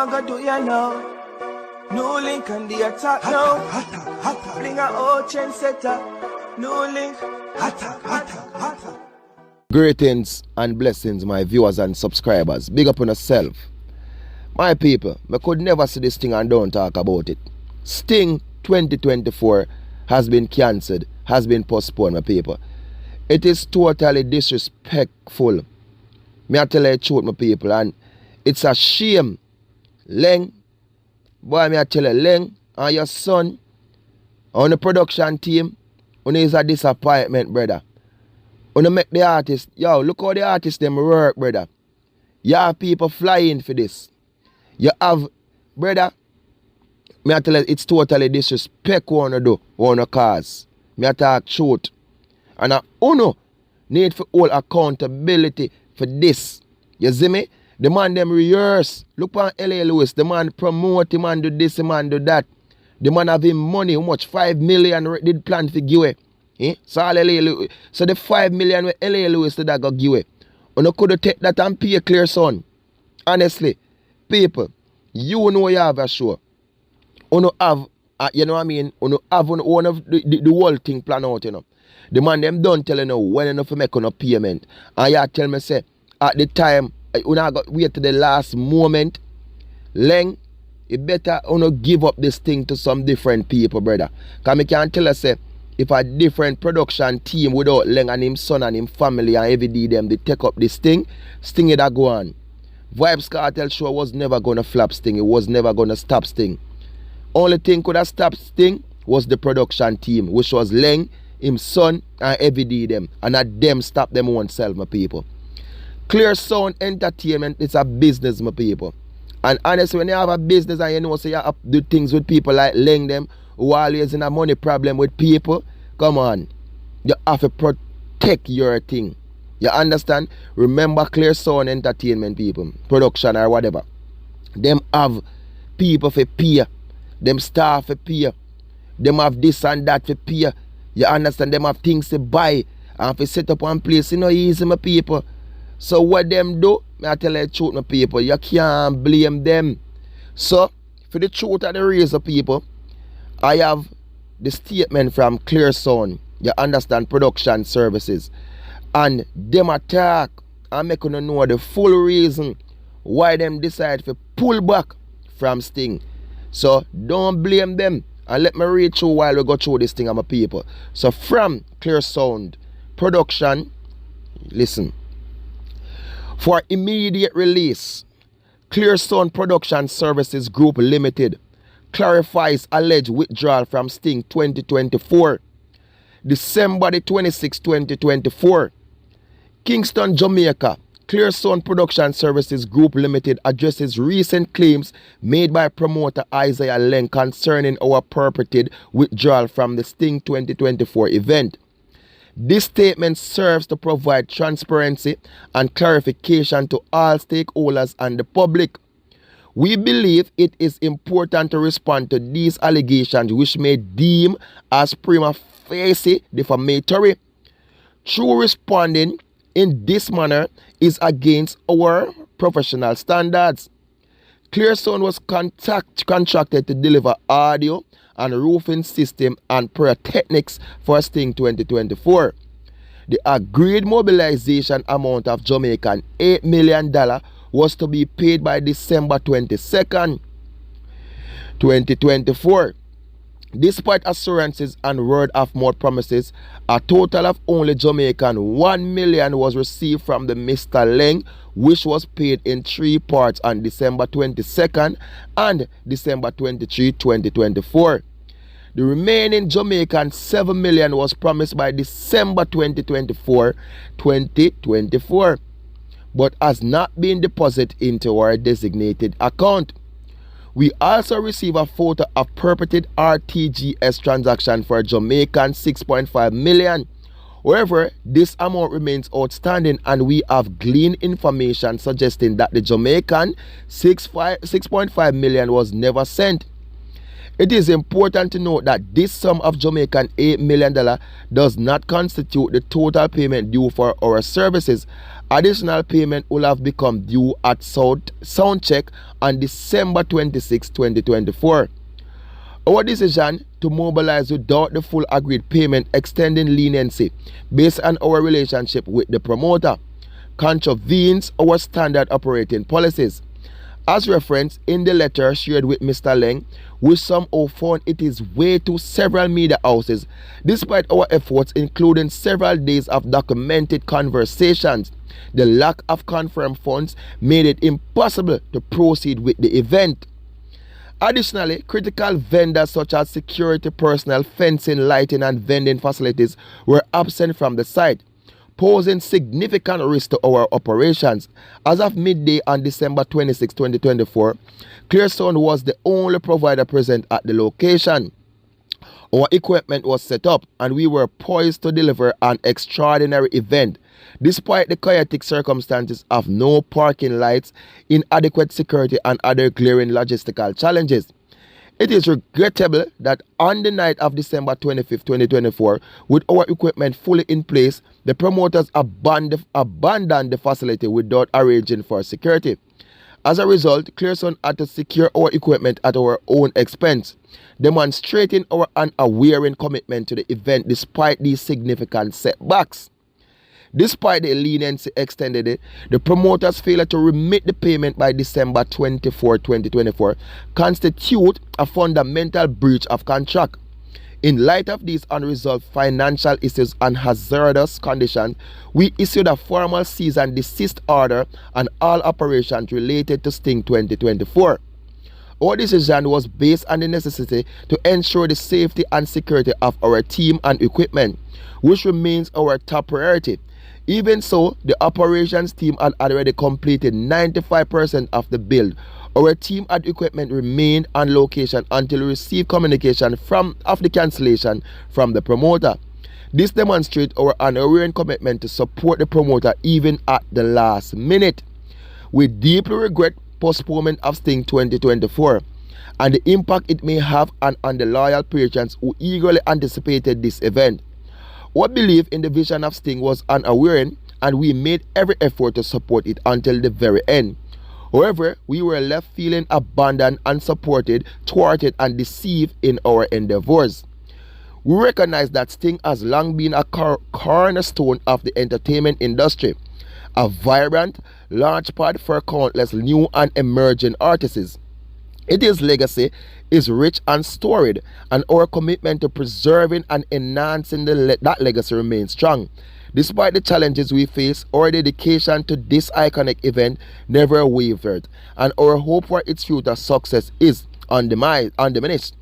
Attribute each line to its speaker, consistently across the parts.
Speaker 1: want to do you know? NEWLINK on the attack now. Bring a old chain setter. NEWLINK. Attack.
Speaker 2: Greetings and blessings, my viewers and subscribers. Big up on yourself. My people, I could never see this thing and don't talk about it. Sting 2024 has been cancelled, has been postponed, my people. It is totally disrespectful. Me I tell you the truth, my people, and it's a shame. Laing, boy, me I tell you, Laing and your son on the production team, when is a disappointment, brother. When you make the artist, yo, look how the artists them work, brother. You have people flying for this. You have, brother, me I tell you, it's totally disrespect what you do, what you cause. Me I talk truth. And uno need for all accountability for this. You see me? The man them rehearse. Look on L.A. Lewis. The man promote, the man do this, the man do that. The man have him money. How much? 5 million did plan to give away. So all L.A. Lewis. So the 5 million with L.A. Lewis did that go give away. You could take that and pay ClearSound. Honestly, people, you know you have a show. You have, you know what I mean? You have one of the whole thing plan out, you know. The man them don't tell you when enough to make on a payment. And you tell me say at the time you not got wait to the last moment. Laing, you better give up this thing to some different people, brother. Cause me can tell you say if a different production team without Laing and him son and him family and every day them they take up this thing, Sting it go on. Vibes Cartel show was never gonna flop Sting, it was never gonna stop Sting. Only thing could have stopped Sting was the production team, which was Laing, him son and every day them, and at them stop them oneself, my people. ClearSound Entertainment is a business, my people, and honestly when you have a business and you know so you have to do things with people like Laing them who always in a money problem with people, come on, you have to protect your thing. You understand? Remember ClearSound Entertainment people, production or whatever, them have people for pay, them staff for pay, them have this and that for pay. You understand? Them have things to buy and to set up one place. You know, easy, my people. So what them do, I tell you the truth, my people, you can't blame them. So, for the truth of the reason, people, I have the statement from ClearSound, you understand, production services. And them attack and make you know the full reason why them decide to pull back from Sting. So, don't blame them. And let me read through while we go through this thing, my people. So from ClearSound production, listen. For immediate release, ClearSound Production Services Group Limited clarifies alleged withdrawal from Sting 2024. December the 26, 2024. Kingston, Jamaica. ClearSound Production Services Group Limited addresses recent claims made by promoter Isaiah Laing concerning our purported withdrawal from the Sting 2024 event. This statement serves to provide transparency and clarification to all stakeholders and the public. We believe it is important to respond to these allegations which may deem as prima facie defamatory. Through responding in this manner is against our professional standards. ClearSound was contracted to deliver audio and roofing system and pyrotechnics for Sting 2024. The agreed mobilization amount of Jamaican $8 million was to be paid by December 22nd, 2024. Despite assurances and word of mouth promises, a total of only Jamaican $1 million was received from the Mr. Laing, which was paid in 3 parts on December 22nd and December 23, 2024. The remaining Jamaican $7 million was promised by December 2024, but has not been deposited into our designated account. We also receive a photo of purported RTGS transaction for Jamaican $6.5 million. However, this amount remains outstanding and we have gleaned information suggesting that the Jamaican $6.5 million was never sent. It is important to note that this sum of Jamaican $8 million does not constitute the total payment due for our services. Additional payment will have become due at sound check on December 26, 2024. Our decision to mobilize without the full agreed payment extending leniency based on our relationship with the promoter contravenes our standard operating policies. As referenced in the letter shared with Mr. Laing, we somehow found it is way to several media houses, despite our efforts including several days of documented conversations. The lack of confirmed funds made it impossible to proceed with the event. Additionally, critical vendors such as security personnel, fencing, lighting and vending facilities were absent from the site, posing significant risk to our operations. As of midday on December 26, 2024, REAS0N was the only provider present at the location. Our equipment was set up and we were poised to deliver an extraordinary event, despite the chaotic circumstances of no parking lights, inadequate security and other glaring logistical challenges. It is regrettable that on the night of December 25, 2024, with our equipment fully in place, the promoters abandoned the facility without arranging for security. As a result, REAS0N had to secure our equipment at our own expense, demonstrating our unwavering commitment to the event despite these significant setbacks. Despite the leniency extended, the promoters' failure to remit the payment by December 24, 2024 constitute a fundamental breach of contract. In light of these unresolved financial issues and hazardous conditions, we issued a formal cease and desist order on all operations related to Sting 2024. Our decision was based on the necessity to ensure the safety and security of our team and equipment, which remains our top priority. Even so, the operations team had already completed 95% of the build. Our team and equipment remained on location until we received communication of the cancellation from the promoter. This demonstrates our unwavering commitment to support the promoter even at the last minute. We deeply regret postponement of Sting 2024 and the impact it may have on the loyal patrons who eagerly anticipated this event. Our belief in the vision of Sting was unwavering and we made every effort to support it until the very end. However, we were left feeling abandoned, unsupported, thwarted and deceived in our endeavors. We recognize that Sting has long been a cornerstone of the entertainment industry, a vibrant launchpad for countless new and emerging artists. Its legacy is rich and storied, and our commitment to preserving and enhancing that legacy remains strong. Despite the challenges we face, our dedication to this iconic event never wavered, and our hope for its future success is undiminished.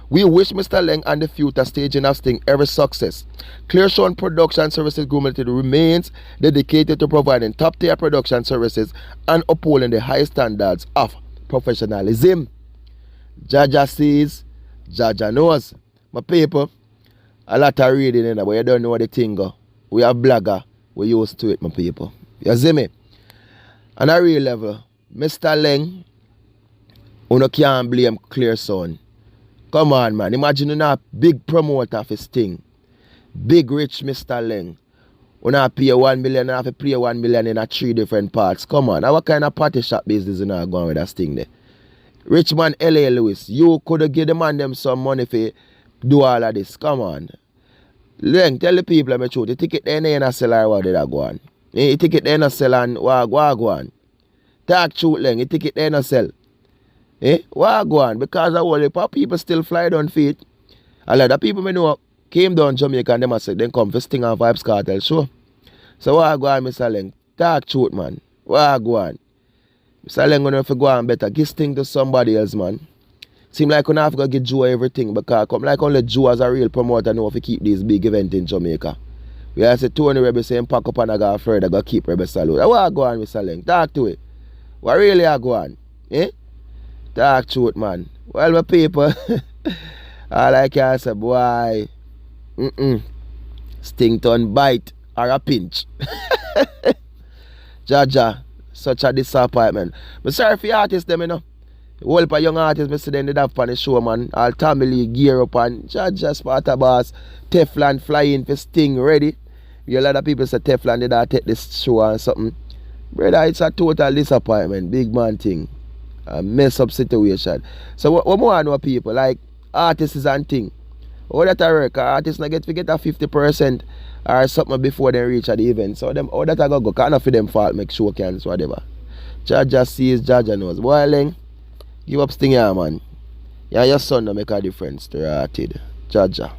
Speaker 2: We wish Mr. Laing and the future staging of Sting every success. REAS0N Production Services Group Limited remains dedicated to providing top-tier production services and upholding the high standards of professionalism. Jaja sees, Jaja knows. My people, a lot of reading in there, but you don't know the thing go. We are blogger, we used to it, my people. You see me? On a real level, Mr. Laing, you can't blame REAS0N. Come on, man. Imagine you're a big promoter for Sting. Big rich Mr. Laing. You not pay 1 million, you have to pay 1 million in 3 different parts. Come on. Now what kind of party shop business you not going with that Sting there? Rich man L.A. Lewis, you could have given the man them some money for do all of this. Come on. Laing, tell the people the truth. The ticket they ain't sell or what did I go on? The ticket they ain't sell and what go on? Talk truth, Laing. The ticket they ain't sell. What go on? Because all the people still fly down feet. A lot of people me know came down Jamaica and them said then come for Sting and Vibes Cartel show. So what go on, Mr. Laing? Talk truth, man. What go on? Mr. Laing gonna have to go on better. Give Sting to somebody else, man. Seem like we have to give Joe everything because come like only Joe as a real promoter know if he keep these big events in Jamaica. We have to Tony Rebel saying pack up and I go further, go keep Rebel Salute. What go on, Mr. Laing? Talk to it. What really go on? Talk truth, man. Well, my people, all I can say, boy, Sting turn bite or a pinch. Jaja, such a disappointment. But sorry for the artists, them, you know. whole of young artists me see them did have on the show, man. All family gear up and Jaja Sparta Boss, Teflon flying for Sting ready. You a lot of people say Teflon did not take this show and something. Brother, it's a total disappointment, big man thing. A mess up situation. So what more I know people, like artists and thing. How that I work, artists not get to get a 50% or something before they reach at the event. So them how that I go kind of for them fault make show cancel whatever. Jaja sees, Jaja knows. Boy Laing, give up Sting here, man. Yeah, your son don't make a difference to your artist. Jaja.